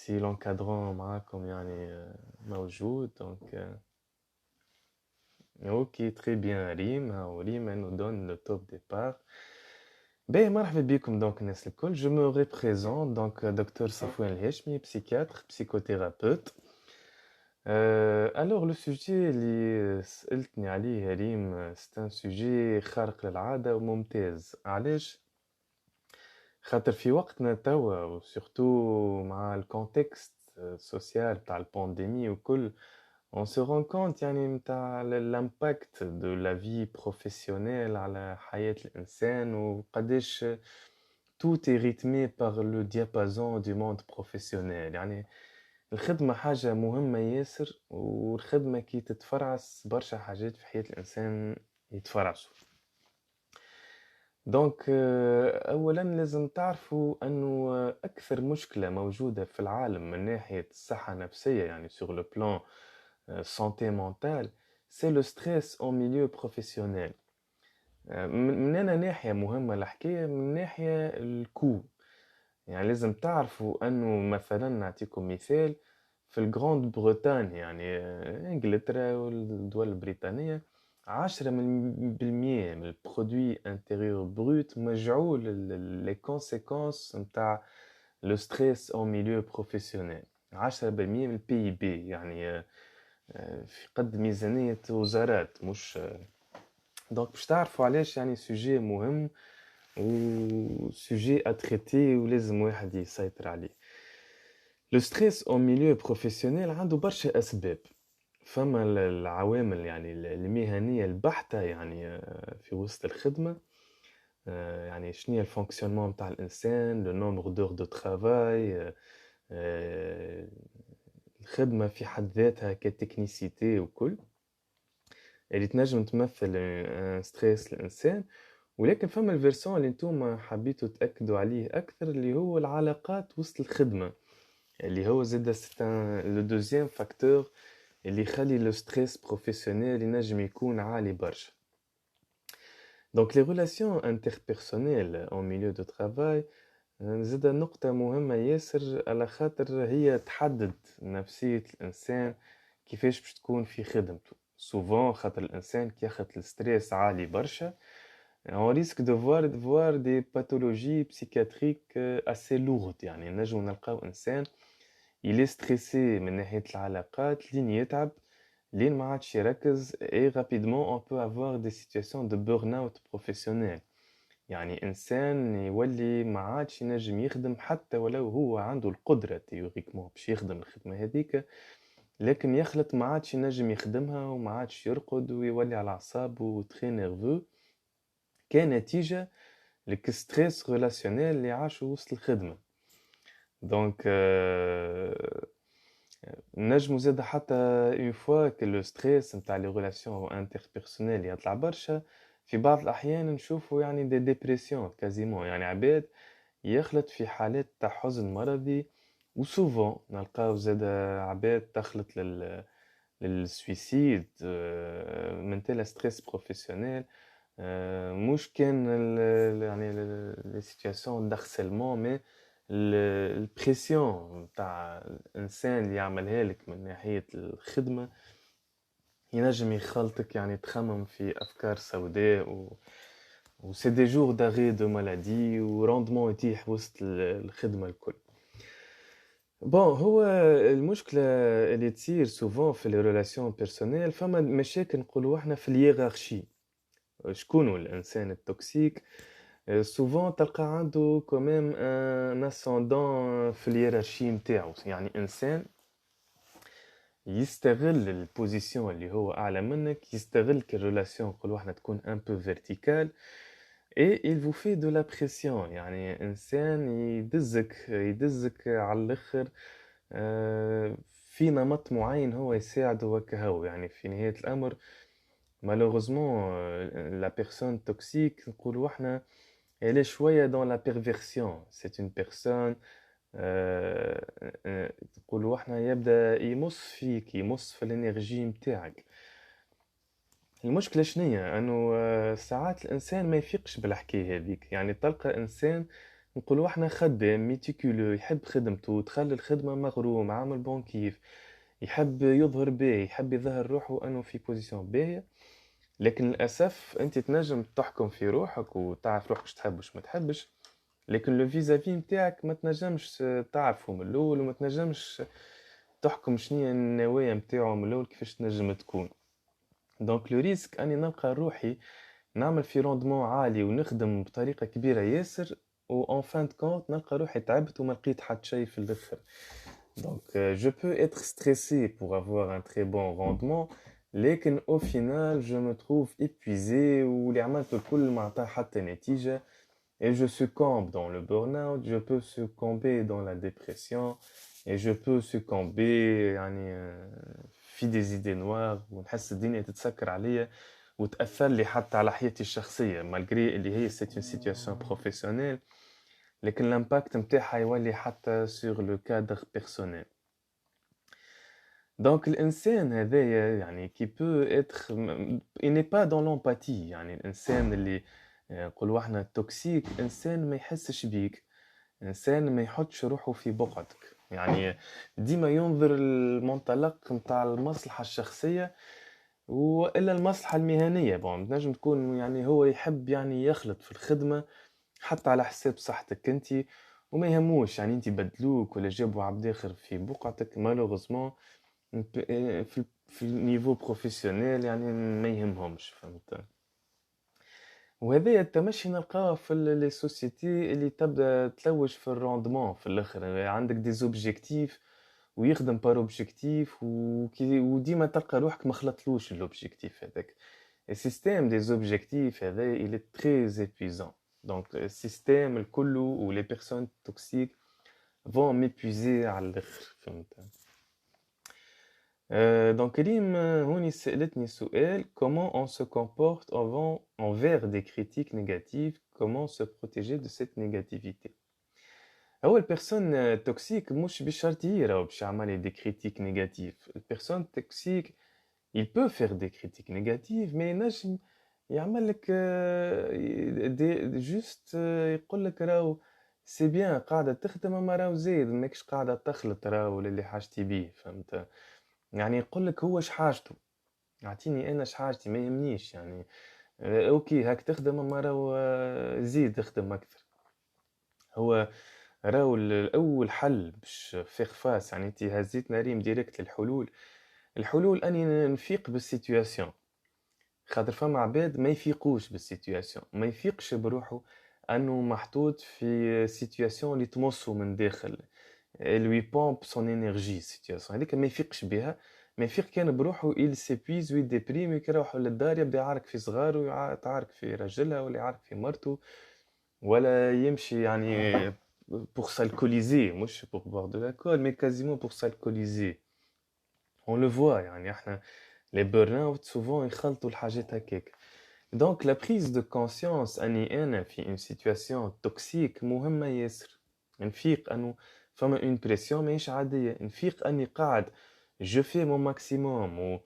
si l'encadrant معاكم يعني موجود donc ok très bien ريم هاو ريم elle nous donne le top départ. Ben مرحبا بكم donc الناس الكل. Je me représente donc docteur Safouane El-Hechmi, psychiatre, psychothérapeute. Alors le sujet اللي سألتني عليه يا ريم c'est un sujet خارق للعادة وممتاز. علاش؟ خاطر في وقتنا توا وسورتو مع الكونتكست سوسيال تاع البانديمي وكل on se rend compte يعني متاع l'impact de la vie professionnelle على حياة الإنسان وقداش tout est rythmé par le diapason du monde professionnel. يعني الخدمة حاجة مهمة ياسر، والخدمة كي تتفرعس برشا حاجات في حياة الإنسان يتفرعسوا. دونك أولا لازم تعرفوا أنه أكثر مشكلة موجودة في العالم من ناحية الصحة النفسية يعني sur le plan santé mentale c'est le stress en milieu professionnel. من أنا ناحية مهمة الحكاية من ناحية الكو. يعني لازم تعرفوا أنه مثلا نعطيكم مثال في الجراند بريطانيا يعني إنجلترا والدول البريطانية 10% من البرودوي انتيريور بروت مجعول لي كونسيكونس نتاع لو ستريس او ميليو بروفيسيونيل. 10% من البي بي يعني في قد ميزانية وزارات مش. دونك باش تعرفوا علاش يعني سوجي مهم وسوجي اتريتي ولازم واحد يسيطر عليه. لو ستريس او ميليو بروفيسيونيل عنده برشا اسباب. فما العوامل يعني المهنية البحتة يعني في وسط الخدمة. يعني شنو هي الفونكسيونمون نتاع الانسان، لو نومبر دور دو ترافاي، الخدمة في حد ذاتها كتكنيسيتي وكل اللي تنجم تمثل ستريس الانسان. ولكن فما الفيرسون اللي نتوما حبيتوا تأكدوا عليه أكثر اللي هو العلاقات وسط الخدمة، اللي هو زاد لو دوزيام فاكتور اللي يخلي لو ستريس بروفيسيونيل ينجم يكون عالي برشا. دونك لي ريلاسيون انتربيرسونيل اون ميليو دو ترافاي زاد نقطة مهمة ياسر على خاطر هي تحدد نفسية الإنسان كيفاش باش تكون في خدمته. سوفون خاطر الإنسان كي ياخد الستريس عالي برشا on risque de voir des pathologies psychiatriques assez lourdes. يعني نجم نلقاو إنسان il est stressé من ناحية العلاقات لين يتعب لين ما عادش يركز et rapidement on peut avoir des situations de burn-out professionnel. يعني إنسان يولي ما عادش ينجم يخدم حتى ولو هو عنده القدرة تيوريكمون باش يخدم الخدمة هذيك، لكن يخلط ما عادش ينجم يخدمها وما عادش يرقد ويولي على أعصابه وتري نيرفو كنتيجة للستريس ريلاسيونيل اللي عاشوا وسط الخدمة. دونك نجمو زاد حتى اون فوا كو لو ستريس نتاع لي ريلاسيون انتربيرسونيل يطلع برشا، في بعض الأحيان نشوفوا يعني دي ديبرسيون كازيمون، يعني عباد يخلط في حالات تاع حزن مرضي. وسوفون نلقاو زاد عباد تخلط للسويسيد من تيلا ستريس بروفيسيونيل. مش كان يعني لي سيتوياسيون دارسيلمون مي البريسيون تاع الانسان اللي يعملها لك من ناحيه الخدمه ينجم يخلطك يعني تخمم في افكار سوداء و سي دي جور داغي دو مالادي وروندمون يتيح وسط الخدمه الكل. بون هو المشكله اللي تصير سوفون في لي ريلاسيون بيرسونيل فما مشاكل نقولوا احنا في الهيرارشي. شكون هو الانسان التوكسيك؟ سوفون تلقى عنده كوميم ان اسوندون في الهيرارشي نتاعو، يعني انسان يستغل البوزيسيون اللي هو اعلى منك، يستغل كالريلاسيون نقولوا احنا تكون ان بو فيرتيكال et il vous fait de la pression. يعني انسان يدزك على الاخر في نمط معين هو يساعده وكهو. يعني في نهاية الامر malheureusement la personne toxique نقولوا احنا elle est شوية dans la perversion. C'est une personne نقولوا احنا يبدأ يمص فيك، يمص في الانرجي متاعك. المشكلة شنية؟ انه ساعات الانسان ما يفيقش بالحكاية هذيك. يعني تلقى انسان نقولوا إحنا خدام ميتيكولو يحب خدمته، دخل الخدمة مغروم عامل بون كيف، يحب يظهر باهي، يحب يظهر روحه أنه في بوزيسيون باهية. لكن للأسف أنت تنجم تحكم في روحك وتعرف روحك اش تحب واش ما تحبش، لكن لو فيزافي نتاعك ما تنجمش تعرفه من الأول، وما تنجمش تحكم شنيا النوايا نتاعو من الأول كيفاش تنجم تكون. دونك لو ريسك أني نلقى روحي نعمل في روندمون عالي ونخدم بطريقة كبيرة ياسر، و en fin de compte نلقى روحي تعبت وما لقيت حتى شيء في الآخر. Donc je peux être stressé pour avoir un très bon rendement, لكن au final je me trouve épuisé واللي عملته الكل ما عطاه حتى نتيجة. Et je succombe dans le burn-out, je peux succomber dans la dépression, et je peux succomber يعني في des idées noires ونحس الدنيا تتسكر عليا وتأثر لي حتى على حياتي الشخصية malgré اللي هي c'est une situation professionnelle، لكن l'impact متاعها يولي حتى sur le cadre personnel. Donc الإنسان هذايا يعني qui peut être il n'est pas dans l'empathie، يعني الإنسان اللي نقولوا احنا توكسيك إنسان ما يحسش بيك، إنسان ما يحطش روحه في بقعتك، يعني ديما ينظر المنطلق متاع المصلحة الشخصية وإلا المصلحة المهنية. بون نجم تكون يعني هو يحب يعني يخلط في الخدمة حتى على حساب صحتك انت، وما يهموش يعني انت بدلوك ولا جابوا عبد اخر في بقعتك مالوغزمون في النيفو بروفيسيونيل يعني ما يهمهمش، فهمت. وهذا التمشي نلقاه في لي سوسيتي اللي تبدا تلوج في الروندمون في الاخر، عندك دي زوبجيكتيف ويخدم بار اوبجيكتيف وديما تلقى روحك ما خلطلوش الاوبجيكتيف هذاك. السيستيم دي زوبجيكتيف هذا il est très épuisant. Donc السيستيم الكل و les personnes toxiques vont m'épuiser على الاخر، فهمت. Donc ريم هوني سألتني سؤال: comment on se comporte envers des critiques négatives, comment se protéger de cette négativité. أول personne toxique مش بالشرط راهو باش يعمل des critiques négatives. البيرسون toxique il peut faire des critiques négatives mais ينجم يعمل لك juste يقول لك راهو سي بيان قاعدة تخدم اما راهو زايد ماكش قاعدة تخلط راهو للي حاجتي بيه، فهمت. يعني يقول لك هو اش حاجته، اعطيني انا اش حاجتي ما يهمنيش يعني. اوكي هاك تخدم اما راهو زيد تخدم اكثر. هو راهو الاول حل باش فيغ فاس، يعني انت هزيتنا ريم ديريكت للحلول. الحلول اني نفيق بالسيتوياسيون، خاطر فما عباد ما يفيقوش بالسيتوياسيون، ما يفيقش بروحه انه محطوط في سيتوياسيون اللي تمصه من داخل، lui pompe son énergie situation هذيك ما يفيقش بها. ما يفيق كان بروحه il s'épuise ويديبريم ويروح للدار يبدا يعارك في صغاره ويعارك في رجلها ولا يعارك في مرته، ولا يمشي يعني pour s'alcooliser، مش pour boire de l'alcool mais quasiment pour s'alcooliser. on le voit يعني احنا les burn-out souvent يخلطوا الحاجات هكاك. donc la prise de conscience اني انا في une situation toxique مهمة ياسر. نفيق انه فما une pression ماهيش عادية، نفيق اني قاعد je fais mon maximum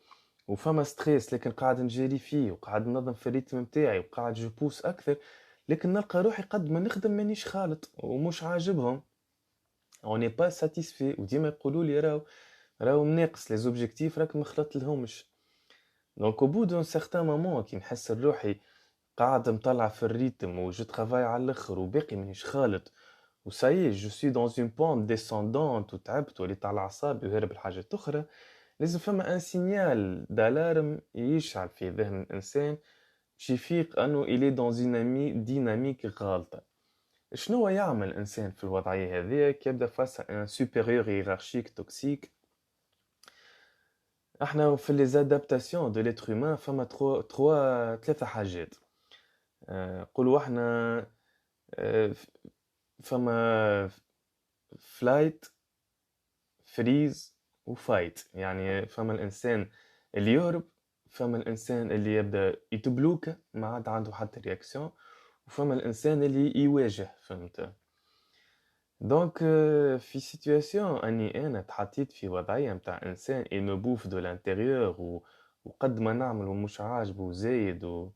وفما ستريس لكن قاعد نجري فيه وقاعد ننظم في الريتم متاعي وقاعد جبوس اكثر، لكن نلقى روحي قد ما نخدم مانيش خالط ومش عاجبهم on n'est pas satisfait. وديما يقولوا لي راهو مناقص لي زوبجيكتيف راك مخلط لهمش. دونك au bout d'un certain moment كي نحس روحي قاعد مطلع في الريتم وجو ترافاي على الاخر وباقي مانيش خالط وسايي جو سوي دون اون بونت ديسوندونت وتعبت وليت على اعصابي وهرب الحاجات اخرى، لازم فما ان سينيال دالارم يشعل في ذهن الانسان باش يفيق انه الي دون ديناميك غالطه. شنو يعمل الانسان في الوضعيه هذه كي يبدا فاس ان سوبيريور هيرارشيك توكسيك؟ احنا في لي زادابتاسيون دو ليتر هومان فما ثلاثه حاجات. قولوا احنا فما فلايت فريز وفايت، يعني فما الانسان اللي يهرب، فما الانسان اللي يبدا يتبلوك ما عاد عنده حتى رياكسيون، وفما الانسان اللي يواجه، فهمت. دونك في سيتوياسيون اني انا تحطيت في وضعيه متاع انسان il me bouffe de l'intérieur وقد ما نعمل ومش عاجبه وزايد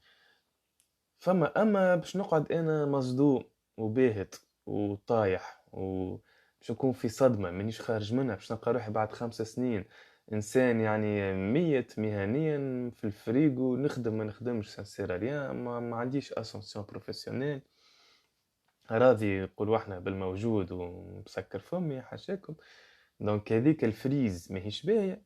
فما اما باش نقعد انا مصدوم وباهت وطايح وباش نكون في صدمة مانيش خارج منها، باش نلقى روحي بعد 5 سنين إنسان يعني ميت مهنيًا في الفريقو، نخدم ما نخدمش ça sert à rien، ما عنديش ascension professionnelle، راضي نقولوا إحنا بالموجود ومسكر فمي حاشاكم، دونك هاذيك الفريز ماهيش باهية.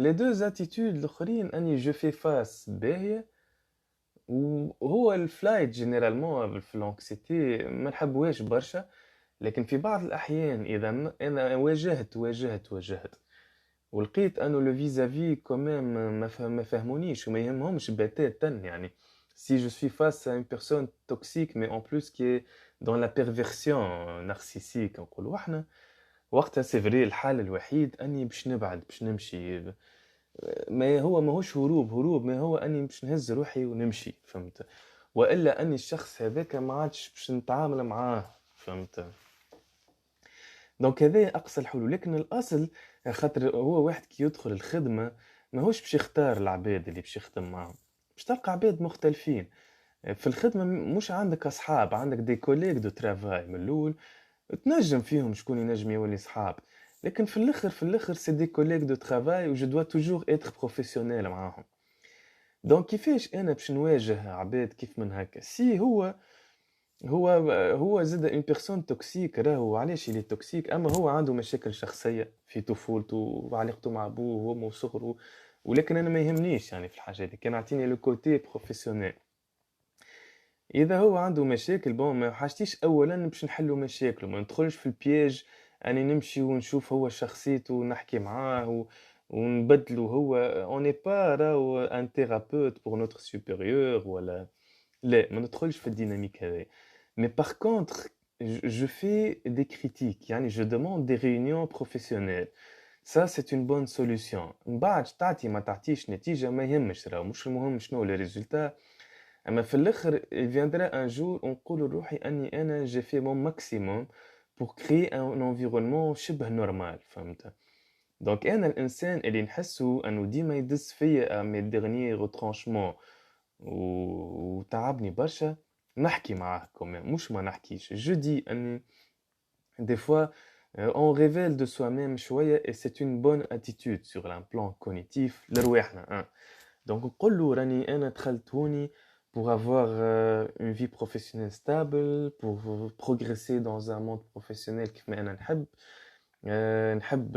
les 2 attitudes الآخرين أني je fais face باهية، وهو الflight généralement في الanxiété ما نحبوهاش برشا، لكن في بعض الأحيان إذا أنا واجهت ولقيت أنه le vis-à-vis quand même ما فهمونيش وما يهمهمش بتاتا يعني si je suis face à une personne toxique mais en plus qui est dans la perversion narcissique نقولوا احنا، وقتها c'est vrai الحل الوحيد أني باش نبعد باش نمشي، ما هو ماهوش هروب ما هو أني باش نهز روحي ونمشي فهمت، وإلا أني الشخص هذاك ما عادش باش نتعامل معاه فهمت. دونك هذا أقصى الحلول، لكن الأصل خاطر هو واحد كي يدخل الخدمة ماهوش باش يختار العباد اللي باش يخدم معاهم، باش تلقى عباد مختلفين في الخدمة، مش عندك أصحاب، عندك دي كوليغ دو ترافاي من الأول تنجم فيهم شكون ينجم يولي صحاب، لكن في الآخر سي دي كوليغ دو ترافاي و جو دوا توجور إتر بروفيسيونيل معاهم. دونك كيفاش أنا باش نواجه عباد كيف من هكا؟ سي هو زاد اون بيرسون توكسيك، راهو علاش اللي توكسيك؟ اما هو عنده مشاكل شخصيه في طفولته وعلاقته مع ابوه وامه وصغره، ولكن انا ما يهمنيش يعني في الحاجه دي، كان اعطيني لو كوتي بروفيسيونيل. اذا هو عنده مشاكل بون ما حاجتيش اولا باش نحلوا مشاكله، ما ندخلش في البياج اني نمشي ونشوف هو شخصيته ونحكي معاه ونبدلو هو اوني با راهو ان ثيرابيوت بور نوتر سوبيريور ولا لا، ما ندخلش في الديناميك هذه. Mais par contre, je fais des critiques, يعني je demande des réunions professionnelles. Ça, c'est une bonne solution. من بعد تعطي ما تعطيش نتيجة ما يهمش، راهو مش المهم شنو les résultats. أما في الآخر il viendra un jour ونقول لروحي أني أنا j'ai fait mon maximum pour créer un environnement شبه نورمال فهمت. دونك أنا الإنسان اللي نحسه أنه ديما يدس فيا mes derniers retranchements وتعبني برشا، نحكي معاه كمان مش ما نحكيش. je dis أني des fois on révèle de soi-même شوية et c'est une bonne attitude sur un plan cognitif لرواحنا. donc نقول له راني أنا دخلت هوني pour avoir une vie professionnelle stable, pour progresser dans un monde professionnel كيف ما أنا نحب، نحب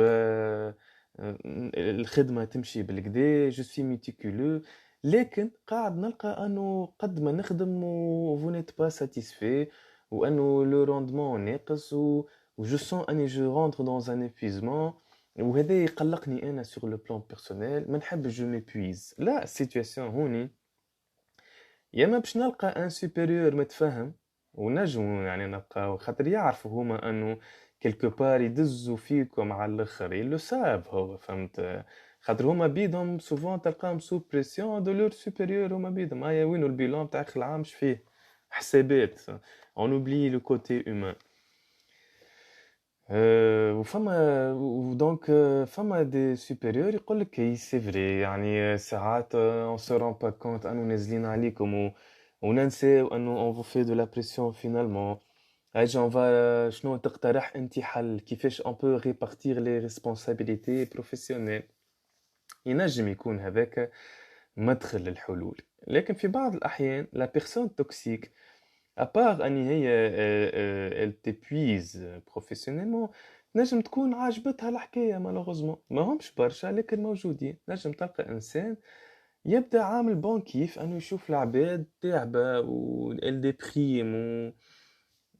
الخدمة تمشي بالكدا je suis méticuleux، لكن قاعد نلقى أنه قد ما نخدم و vous n'êtes pas satisfait وأنه le rendement ناقص و je sens أني je rentre dans un épuisement وهذا يقلقني أنا sur le plan personnel، ما نحبش je m'épuise. لا السيتواسيون هوني يا اما باش نلقى ان سوبيريور متفهم ونجمو يعني نلقاو، خاطر يعرفوا هما انه كيلكو بار يدزوا فيكم على الاخر لو ساب هو فهمت، خاطر هما بيدهم سوفون تلقاهم سو بريسيون دو لور سوبيريور، هما بيدهم هيا وينو البيلون تاع اخر العام فيه حسابات، اون اوبلي لو كوتي هومان. وفما دونك فما دي سوبيريور يقول لك اي سي فري يعني ساعات اون سو رون با كونت انو نازلين عليكم وننساو انه اون فو في دو لا بريسيون فينالمون. اجي اون فا شنو تقترح انت حل كيفاش اون بو ريبارتير لي ريسبونسابيلتي بروفيسيونيل؟ ينجم يكون هذاك مدخل للحلول، لكن في بعض الاحيان لا بيرسون توكسيك ابار اني هي elle t'épuise professionnellement، نجم تكون عاجبتها الحكايه مالوغوزمون، ما همش برشا لكن موجودين. نجم تلقى انسان يبدا عامل بون كيف انه يشوف العباد تعبه و elle déprime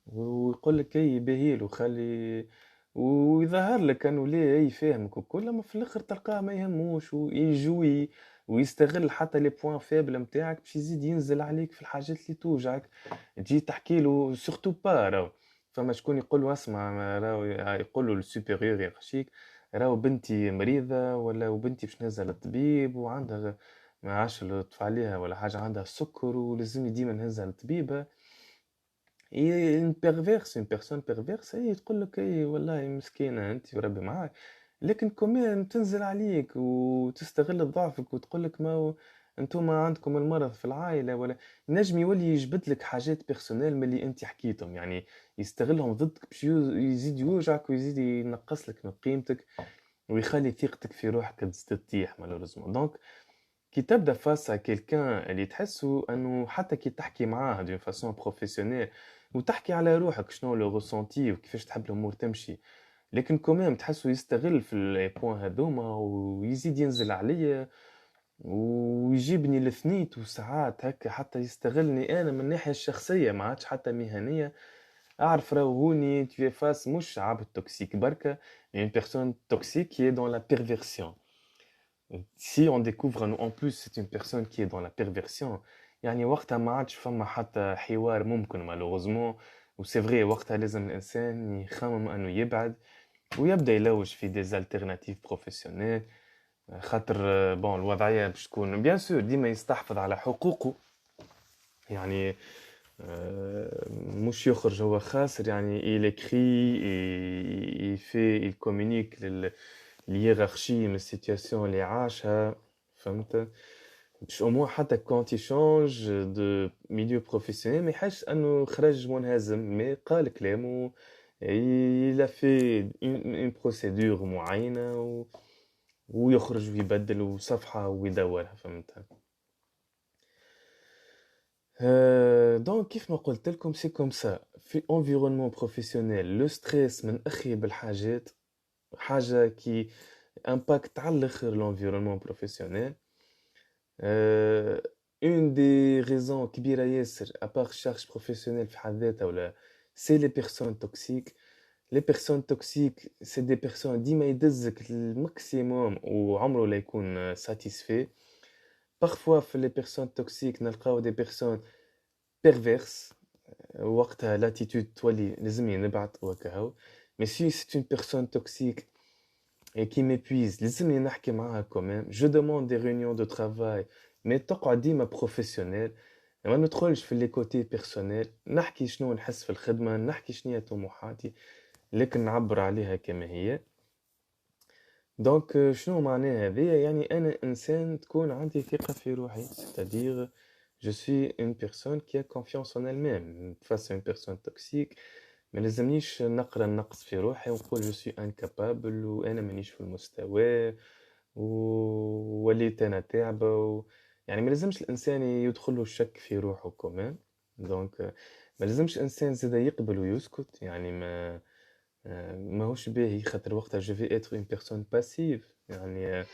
ويقول لك اي باهيلو خلي، ويظهر لك انه ليه اي فاهمك وكل، ما في الاخر تلقاه ما يهموش ويجوي ويستغل حتى لي بوين فيبل نتاعك باش يزيد ينزل عليك في الحاجات اللي توجعك. تجي تحكي له سورتو با راهو فما شكون يقول له اسمع راهو، يقول له السوبيريور يخشيك راهو بنتي مريضه ولا وبنتي باش نهزها للطبيب وعندها ما عادش لطف عليها ولا حاجه، عندها السكر ولازمني ديما نهزها للطبيبه. هي une perverse une personne perverse هي تقول لك اي والله مسكينه انت وربي معاك، لكن كمان تنزل عليك وتستغل ضعفك وتقول لك ما هو أنتم عندكم المرض في العائلة ولا نجم يولي يجبد لك حاجات بيرسونيل من اللي أنت حكيتهم، يعني يستغلهم ضدك باش يزيد يوجعك ويزيد ينقص لك من قيمتك ويخلي ثقتك في روحك تزيد تطيح مالوريزمون. دونك كي تبدا فاس ا كيلكان اللي تحسه انه حتى كي تحكي معاه دون فاسون بروفيسيونيل وتحكي على روحك شنو لو ريسونتي وكيفاش تحب الامور تمشي، لكن كوميم تحسه يستغل في لي بوين هذوما ويزيد ينزل عليا ويجيبني لثنيت وساعات هكا حتى يستغلني انا من الناحيه الشخصيه ما عادش حتى مهنيه. اعرف راهو هوني tu es face مش عبد توكسيك بركه، une personne toxique qui est dans la perversion. Si on découvre en plus c'est une personne qui est dans la perversion يعني وقتها ما عادش فما حتى حوار ممكن malheureusement. وسي فري وقتها لازم الانسان يخمم انه يبعد ويبدا يلوج في دي زالتيرناتيف بروفيسيونيل، خاطر بون الوضعيه باش تكون بيان سور ديما يستحفظ على حقوقه، يعني مش يخرج هو خاسر، يعني il écrit et il fait il communique l'hiérarchie من السيتياسيون اللي عاشها، فهمت؟ باش au moins حتى quand il change de milieu professionnel ما يحسش انه خرج منهزم، مي قال كلامه il a fait une procédure معينة ويخرج ويبدل وصفحة ويدورها، فهمت؟ دونك كيف ما قلت لكم سي كوم سا في environnement professionnel لو ستريس من اخيب الحاجات، حاجة كي امباكت على الاخر l'environnement professionnel. une des raisons كبيرة ياسر ابار الشارج بروفيسيونيل في حد ذاتها ولا سي لي بيرسون توكسيك. لي بيرسون توكسيك سي دي بيرسون ديما يدزك الماكسيموم وعمره لا يكون ساتيسفي. parfois في لي بيرسون توكسيك نلقاو دي بيرسون بيرفيرس، وقتها لاتيتود تولي لازمني نبعد وكهو. مي سي سي اون بيرسون توكسيك et qui m'épuise لازمني نحكي معاها كومام. جو دوموند دي ريونيون دو ترافاي مي تقعد ديما بروفيسيونيل، ما ندخلش في لي كوتي بيرسونيل، نحكي شنو نحس في الخدمة، نحكي شنو هي طموحاتي لكن نعبر عليها كما هي. دونك شنو معناها هذيا؟ يعني انا انسان تكون عندي ثقة في روحي، c'est-à-dire je suis une personne qui a confiance en elle-même face à une personne toxique. ما لازمنيش نقرا النقص في روحي ونقول جو سوي انكابابل وانا مانيش في المستوى ووليت انا تعبه يعني ما لازمش الانسان يدخل له الشك في روحه كمان. دونك ما لازمش الانسان زاد يقبل ويسكت، يعني ماهوش باهي خاطر وقتها جو في اتر اون بيرسون باسيف، يعني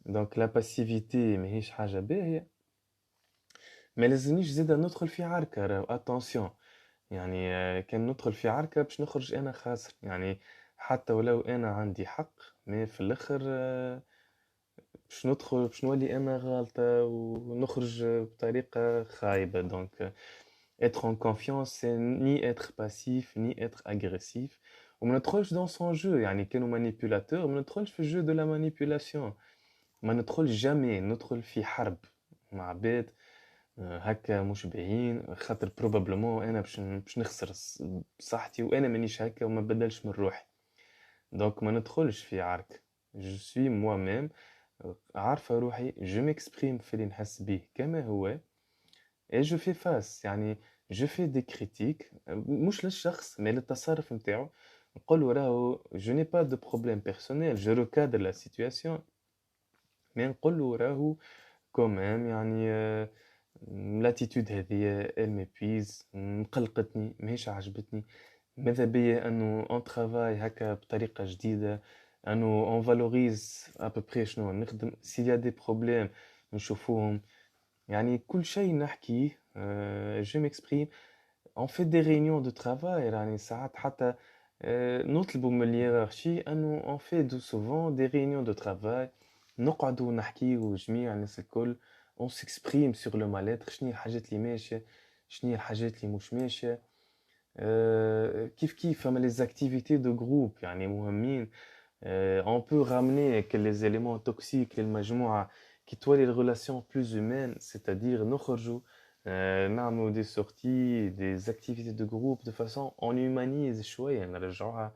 دونك لا باسيفيتي ماهيش حاجه باهيه. ما لازمنيش زاده ندخل في عركه، راهو اتونسيون، يعني كان ندخل في عركة باش نخرج أنا خاسر، يعني حتى ولو أنا عندي حق ما في الآخر باش ندخل باش نولي أنا غالطة ونخرج بطريقة خايبة. دونك être en confiance c'est ni être passif ni être agressif وما ندخلش dans son jeu، يعني كانوا مانيبيولاتور ما ندخلش في الجو de la manipulation، ما ندخلش جامي ندخل في حرب مع عباد هكا مش باهيين، خاطر بروبابلمون انا باش نخسر صحتي وانا مانيش هكا وما بدلش من روحي. دونك ما ندخلش في عرك، جو سوي موا ميم، عارفه روحي، جو ميكسبريم في اللي نحس بيه كما هو اي جو في فاس، يعني جو في دي كريتيك مش للشخص مي للتصرف نتاعو، نقول له راهو جو ني با دو بروبليم بيرسونيل جو ركادر لا سيتوياسيون، مي نقول له راهو كومام يعني لاتيتود هذه elle m'épuise مقلقتني ماهيش عجبتني، ماذا بيا انه اون ترافاي هكا بطريقه جديده، انه اون فالوريز ابوبري شنو نخدم سي يا دي بروبليم نشوفوهم، يعني كل شيء نحكيه جو ميكسبريم اون في دي ريونيون دو ترافاي، يعني ساعات حتى نطلبوا من الهيرارشي انه اون في دو سوفون دي ريونيون دو ترافاي نقعدوا نحكيو جميع الناس الكل on s'exprime sur le mal-être، شنو هي الحاجات اللي ماشيه، شنو هي الحاجات اللي مش ماشيه. كيف كيف فما les activités de groupe يعني مهمين. on peut ramener que les éléments toxiques للمجموعه qui تولي les relations plus humaines، c'est-à-dire نخرجوا نعملوا des sorties des activités de groupe de façon on humanise شويه نرجعوها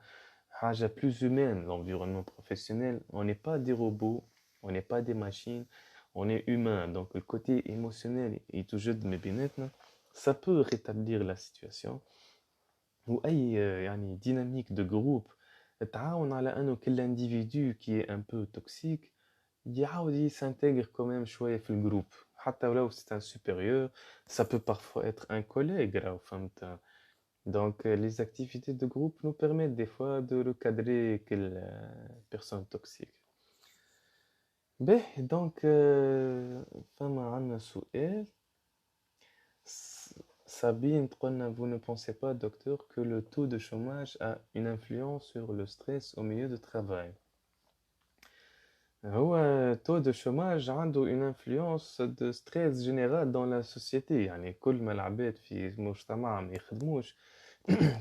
حاجة plus humaine, l'environnement professionnel. On n'est pas des robots, on n'est pas des machines, on est humain. Donc le côté émotionnel est toujours de mes بيناتنا. Ça peut rétablir la situation. وأي يعني dynamique de groupe تعاون على أنه كل individu qui est un peu toxique يعاود s'intègre quand même شوية في الجروب حتى ولو c'est un supérieur, ça peut parfois être un collègue راهو فهمت. Donc les activités de groupe nous permettent des fois de recadrer quelle personne toxique. Ben, donc فما عندنا سؤال. Sabine, vous ne pensez pas, docteur, que le taux de chômage a une influence sur le stress au milieu de travail? هو taux de chômage عنده une influence de stress général dans la société. يعني كل ما العباد في مجتمع ما يخدموش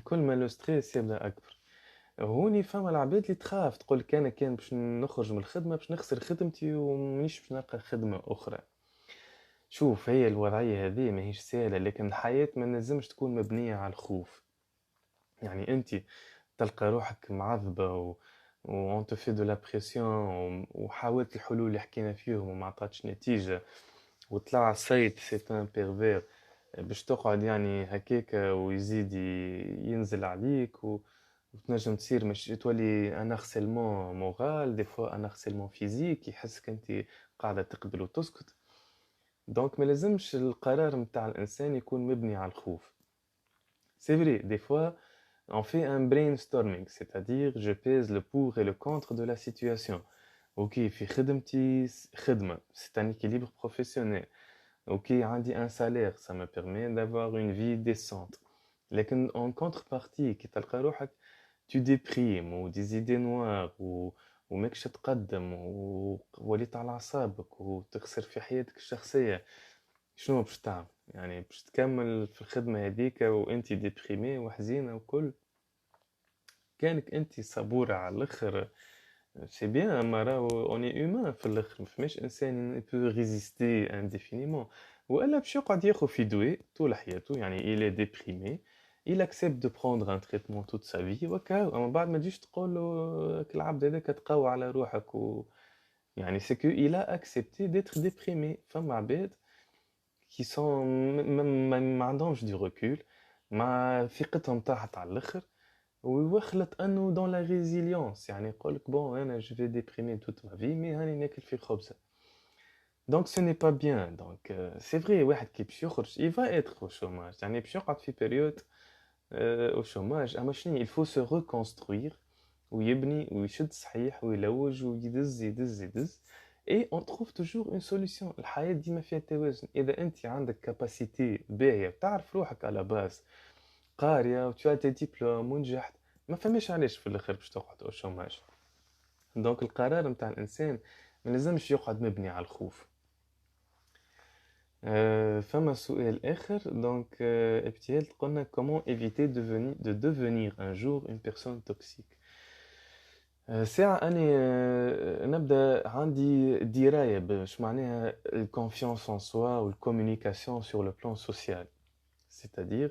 كل ما لو ستريس يبدا اكبر. هوني فما العباد اللي تخاف تقول كان باش نخرج من الخدمه باش نخسر خدمتي ومانيش باش نلقى خدمه اخرى. شوف هي الوضعيه هذه ماهيش سهله، لكن الحياه ما نجمش تكون مبنيه على الخوف. يعني انت تلقى روحك معذبه وان تو في دو لا بريسيون وحاولت الحلول اللي حكينا فيهم وما عطاتش نتيجه وطلع السيد سي ان بيرفير باش تقعد يعني هكاك ويزيد ينزل عليك وتنجم تصير مش تولي ان هارسيلمون مورال دي فوا ان هارسيلمون فيزيك يحسك انت قاعده تقبل وتسكت. دونك ما لازمش القرار نتاع الانسان يكون مبني على الخوف. سي فري دي فوا on fait un brainstorming, c'est-à-dire je pèse le pour et le contre de la situation. Ok, في خدمتي خدمة, c'est un équilibre professionnel. Ok, عندي un salaire, ça me permet d'avoir une vie décente. لكن en contrepartie كي تلقى روحك tu déprimes ou des idées noires وماكش تقدم ووليت على أعصابك وتخسر في حياتك الشخصية، شنو باش تعمل؟ يعني باش تكمل في الخدمة هذيك وانت ديبريمي وحزينة وكل؟ كانك انت صبورة على الآخر سي بيان، اما راهو اوني هيومان في الاخر، ما فماش انسان يبو ريزيستي انديفينيمون، والا باش يقعد ياخذ في دواء طول حياته، يعني il est déprimé il accepte de prendre un traitement toute sa vie وكا. اما بعد ما تجيش تقول له العبد هذاك تقوى على روحك يعني c'est que il a accepté d'être déprimé. فما عباد qui sont ما عندهمش du recul، مع ثقتهم طاحت على الاخر ويخلط انه dans la résilience، يعني يقول لك بون انا je vais déprimer toute ma vie mais هاني ناكل في خبزه. Donc ce n'est pas bien. Donc c'est vrai واحد كي باش يخرج il va être au chômage، يعني باش يقعد في période au chômage. اما شنو il faut se reconstruire ويبني ويشد صحيح ويلوج ويدز يدز يدز et on trouve toujours une solution. الحياة ديما فيها توازن. إذا أنت عندك كاباسيتي باهية وتعرف روحك على باز قارية و tu as tes diplômes ونجحت، ما فماش علاش في الآخر باش تقعد أو شوماج. دونك القرار متاع الإنسان ما لازمش يقعد مبني على الخوف. فما سؤال آخر دونك ابتهال قلنا comment éviter de devenir un jour une personne toxique. ساعة أني نبدأ عندي دراية باش معناها الكونفيونس en soi و الكومونيكاسيون sur le plan social. C'est-à-dire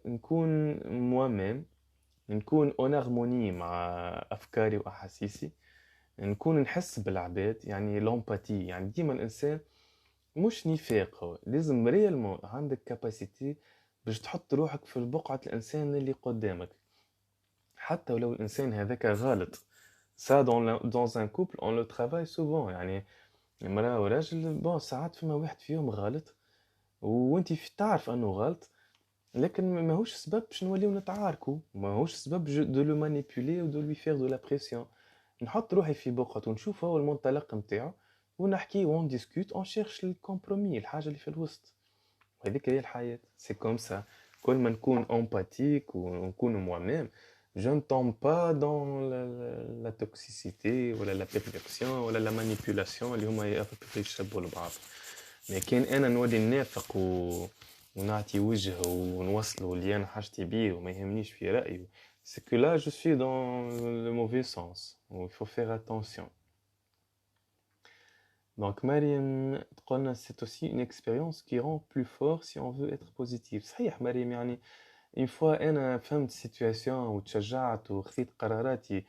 نكون moi-même، نكون en harmonie مع أفكاري وأحاسيسي، نكون نحس بالعباد، يعني لومباتي. يعني ديما الإنسان مش نفاق، هو لازم ريالمون عندك كاباسيتي باش تحط روحك في بقعة الإنسان اللي قدامك حتى ولو الإنسان هذاك غلط. ça dans un couple on le travaille souvent، يعني امرأة وراجل بون ساعات فما واحد فيهم غلط وانت تعرف انه غلط، لكن ماهوش سبب باش نوليو نتعاركوا، ماهوش سبب دو لو مانيبيولي ودو لوي فير دو لا بريسيون. نحط روحي في بوقته ونشوف هو المنطلق نتاعو ونحكي ون ديسكوت اون شيرش الكومبرومي، الحاجه اللي في الوسط. وهذيك هي الحياه، سي كوم سا. كل ما نكون امباتيك ونكون موا ميم je ne tombe pas dans la toxicité ولا la perversion ولا la manipulation اللي هما يشبهوا لبعض. mais كان انا نولي نافق ونعطي وجه ونوصله اللي انا حاجتي بيه وما يهمنيش في رايي، c'est que là je suis dans le mauvais sens où il faut faire attention. Donc مريم تقولنا c'est aussi une expérience qui rend plus fort si on veut être positif. صحيح مريم، يعني une fois أنا فهمت situation وتشجعت وخذيت قراراتي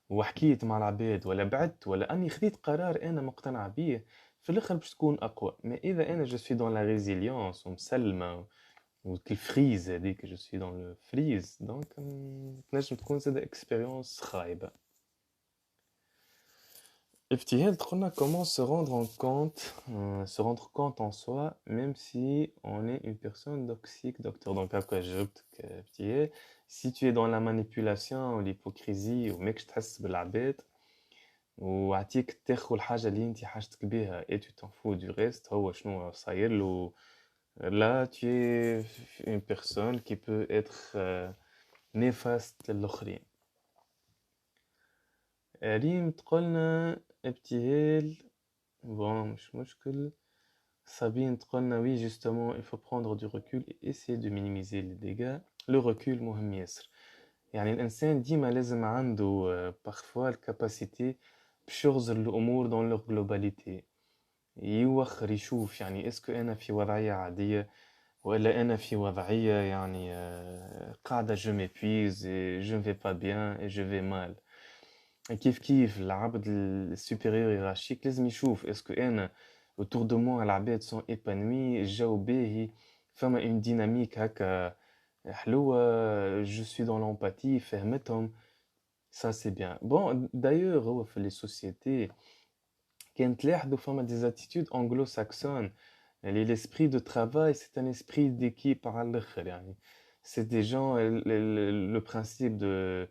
وحكيت مع العباد ولا بعدت ولا أني خذيت قرار أنا مقتنع بيه، في الآخر باش تكون أقوى. ما إذا أنا je suis dans la résilience ومسلمة وكالفريز هذيك je suis dans le freeze donc تنجم تكون زاد expérience خايبة. ابتهال قلنا comment se rendre compte en soi même si on est une personne toxique docteur. Donc هكا جاوبتك ابتهال. Si tu es dans la manipulation ou l'hypocrisie وماكش تحس بالعباد وعطيك تاخذ الحاجة اللي انت حاجتك بها et tu t'en fous du reste هو شنو صاير له. Là tu es une personne qui peut être néfaste للآخرين. ريم تقولنا ابتهال bon مش مشكل. Sabine تقولنا oui justement il faut prendre du recul et essayer de minimiser les dégâts. Le recul مهم ياسر. يعني الإنسان ديما لازم عنده parfois الكاباسيتي باش يغزر الأمور dans leur globalité. يوخر يشوف يعني اسكو أنا في وضعية عادية ولا أنا في وضعية يعني قاعدة je m'épuise et je ne vais pas bien et je vais mal. كيف العبد السوبيريور هيرارشيك لازم يشوف اسكو أنا autour de moi العباد sont épanouis الجو باهي فما une dynamique هكا حلوة je suis dans l'empathie فهمتهم. Ça c'est bien. Bon d'ailleurs هو في les sociétés كانت تلاحظوا فما des attitudes anglo-saxonnes. L'esprit de travail c'est un esprit d'équipe على الآخر يعني. C'est des gens le principe de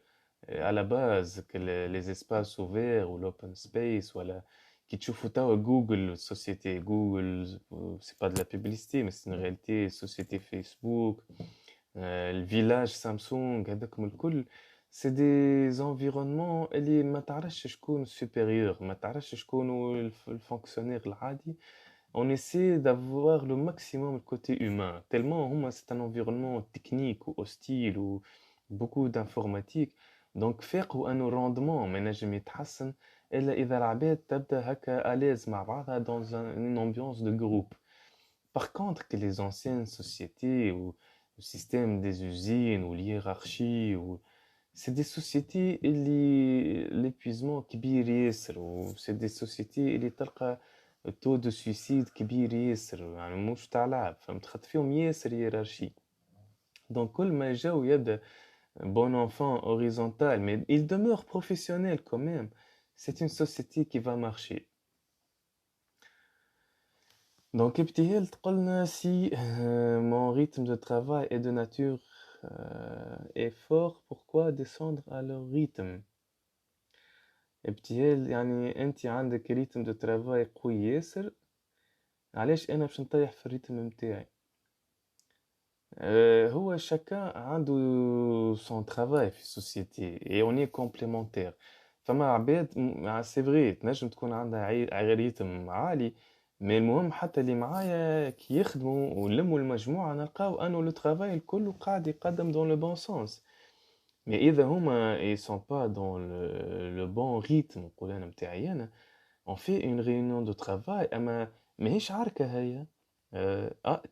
à la base que les espaces ouverts ou l'open space voilà qui تشوفوا توا Google société Google c'est pas de la publicité mais c'est une réalité société Facebook le village Samsung هذاكم الكل c'est des environnements اللي ما تعرفش شكون supérieur ما تعرفش شكون الفونكسيونير العادي. On essaie d'avoir le maximum le côté humain tellement c'est un environnement technique ou hostile ou beaucoup d'informatique. Donc فاقوا انه rendement ما نجم يتحسن الا اذا العباد تبدا هكا à مع بعضها dans une ambiance de groupe. Par contre que les anciennes sociétés ou le système des usines ou l'hiérarchie ou c'est des sociétés اللي l'épuisement كبير ياسر و c'est des sociétés اللي تلقى taux de suicide كبير ياسر يعني مش تاع لعب فهمت خاطر فيهم ياسر hiérarchie. Donc كل ما جاو يبدا bon enfant horizontal, mais il demeure professionnel quand même. C'est une société qui va marcher. Donc, ابتهال تقولنا si mon rythme de travail est de nature est fort, pourquoi descendre à leur rythme? ابتهال يعني أنت عندك ريتم de travail قوي ياسر علاش أنا باش نطيح في الريتم متاعي؟ هو chacun عنده son travail في السوسيتي et on est complémentaire. فما عباد c'est vrai تنجم تكون عندها ريتم عالي mais المهم حتى اللي معايا كي يخدموا ونلموا المجموعة نلقاو انه لو travail الكل قاعد يقدم dans le bon sens. mais إذا هما ils sont pas dans le bon rythme نقول أنا متاعي أنا on fait une réunion de travail أما ماهيش عركة هي.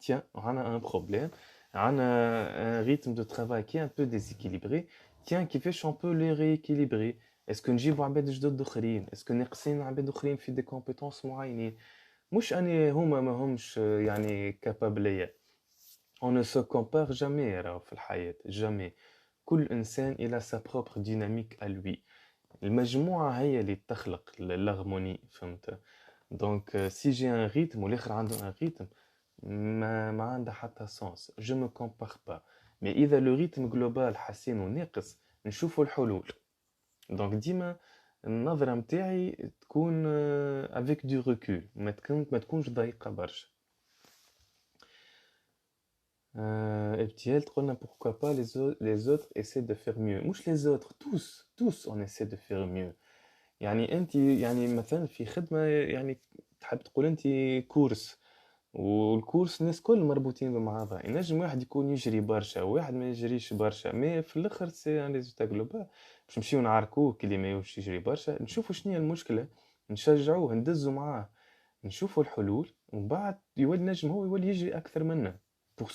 tiens on a un problème. On a un rythme de travail qui est un peu déséquilibré. Tiens, كيفاش on peut les rééquilibrer? Est-ce que نجيبوا عباد جدد اخرين؟ Est-ce que ناقصين عباد اخرين في des compétences معينين؟ مش اني هما ما همش يعني capable ليا. On ne se compare jamais راهو في الحياة jamais. كل إنسان il a sa propre dynamique à lui. المجموعة هي اللي تخلق l'harmonie فهمت. Donc si j'ai un rythme والآخر عنده un rythme ما عندها حتى سونس. je me compare pas. mais اذا لو ريتم جلوبال حسين وناقص نشوفوا الحلول. دونك ديما النظره نتاعي تكون avec du recul ما تكونش ضيقه برشا. ابتهال تقولنا pourquoi pas les autres essaient de faire mieux. مش les autres tous on essaie de faire mieux. يعني انت يعني مثلا في خدمه يعني تحب تقول انت كورس والكورس الناس كل مربوطين بمعاها. ينجم واحد يكون يجري برشا وواحد ما يجريش برشا مي في الاخر سي ان ريزولتا جلوبال. باش نمشيو نعاركوه كي ما يمشي يجري برشا نشوفوا شنو هي المشكله نشجعوه ندزوا معاه نشوفوا الحلول ومن بعد يولي نجم هو يولي يجري اكثر منا. pour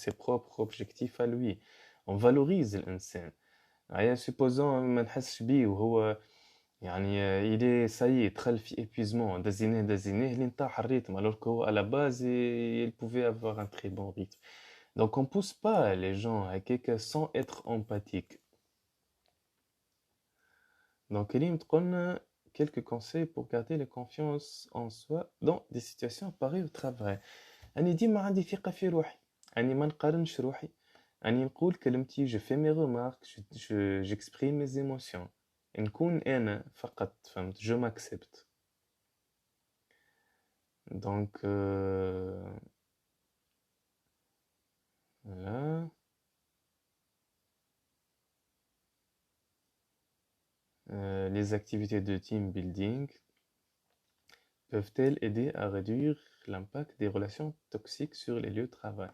ses propres objectifs à lui. On valorise الإنسان. يعني supposons ما نحسش بيه وهو يعني il est ça y est دخل في épuisement دزيناه لين طاح الريتم alors que هو à la base il pouvait avoir un très bon rythme. Donc on pousse pas les gens à quelque sans être empathique. Donc Elim تقولنا quelques conseils pour garder la confiance en soi dans des situations pareilles au travail. أنا ديما عندي ثقة في روحي، أني ما نقارنش روحي، أني نقول كلمتي، je fais mes remarques, j'exprime mes émotions. نكون أنا فقط، فهمت؟ je m'accepte. Donc voilà. Les activités de team building peuvent-elles aider à réduire l'impact des relations toxiques sur les lieux de travail?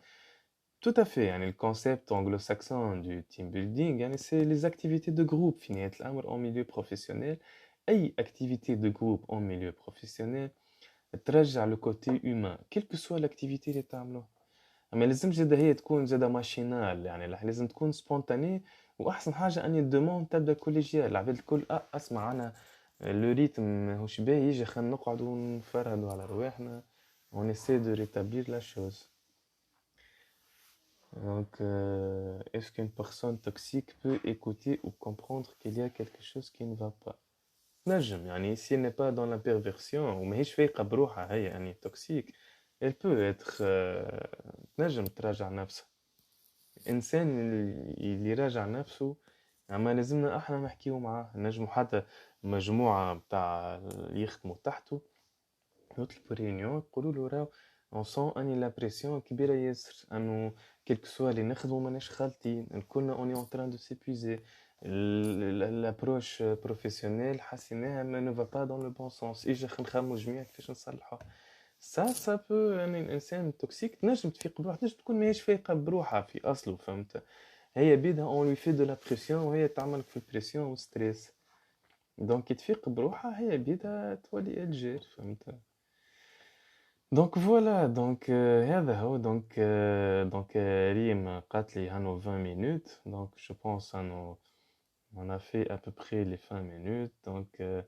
Tout à fait. يعني le concept anglo-saxon du team building يعني c'est les activités de groupe في نهاية الأمر en milieu professionnel. أي activité de groupe en milieu professionnel ترجع le côté humain quelle que soit l'activité اللي تعملوها. ما لازمش زادا هي تكون زادا ماشينال، يعني لازم تكون سبونتاني، واحسن حاجه اني الدوموند تبدا كوليجيال، العباد الكل اسمع انا لو ريتم ماهوش باهي، يجي خلينا نقعدوا نفرهدوا على رواحنا on essaie de rétablir la chose. Donc est-ce qu'une personne toxique peut écouter ou comprendre qu'il y a quelque chose qui ne va pas؟ نجم يعني si elle n'est pas dans la perversion وماهيش فايقه بروحها هي يعني توكسيك elle peut être تنجم تراجع نفسها. الإنسان اللي يراجع نفسه أما لازمنا إحنا نحكيو معاه، نجمو حتى مجموعة متاع اللي يخدموا تحته يطلبوا ريونيون يقولوا له راهو on sent أني لا بريسيون كبيرة ياسر، أنه كيلكو سوا اللي نخدمو ماناش خالطين، الكلنا on est en train de s'épuiser، l'approche professionnelle حسيناها ما ne va pas dans le bon sens، إجا نخممو جميع كيفاش نصلحوها. ça peut يعني الإنسان توكسيك تنجم تفيق بروحها، تنجم تكون ماهيش فايقة بروحها في أصله، فهمت؟ هي بيدها on lui fait de la pression وهي تعملك في البريسيون والستريس، دونك كي تفيق بروحها هي بيدها تولي الجير، فهمت؟ دونك فوالا دونك هذا هو دونك ريم قالت لي هانو 20 minutes دونك جو بونس انه on a fait à peu près les 20 minutes دونك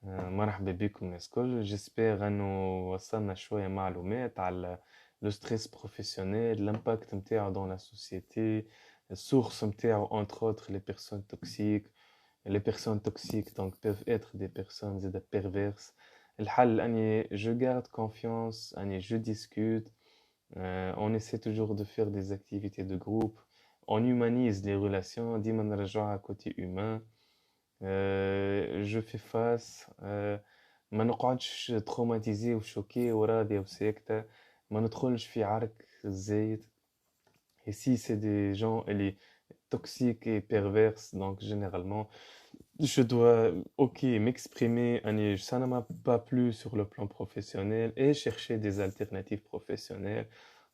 مرحبا بكم الناس الكل، جيسبيغ انه وصلنا شويه معلومات على لو ستريس بروفيسيونيل، لامباكت نتاعو دون لا سوسيتي، السورس نتاعو entre autres les personnes toxiques. Les personnes toxiques donc peuvent être des personnes perverses. الحل اني je garde confiance، اني je discute، on essaie toujours de faire des activités de groupe، on humanise les relations، ديما نرجعوها côté humain. je fais face، ما نقعدش تروماتيزي وشوكي وراضية وساكتة، ما ندخلش في عرك زايد. Et si c'est des gens elle toxiques et perverses, donc généralement je dois ok m'exprimer ça ne m'a pas plu sur le plan professionnel et chercher des alternatives professionnelles.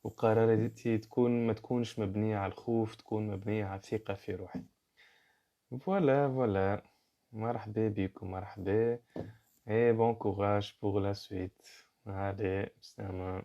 وقراراتي تكون ما تكونش مبنية على الخوف، تكون مبنية على الثقة في روحي. Voilà. مرحبا بكم مرحبا et bon courage pour la suite. Allez, salam.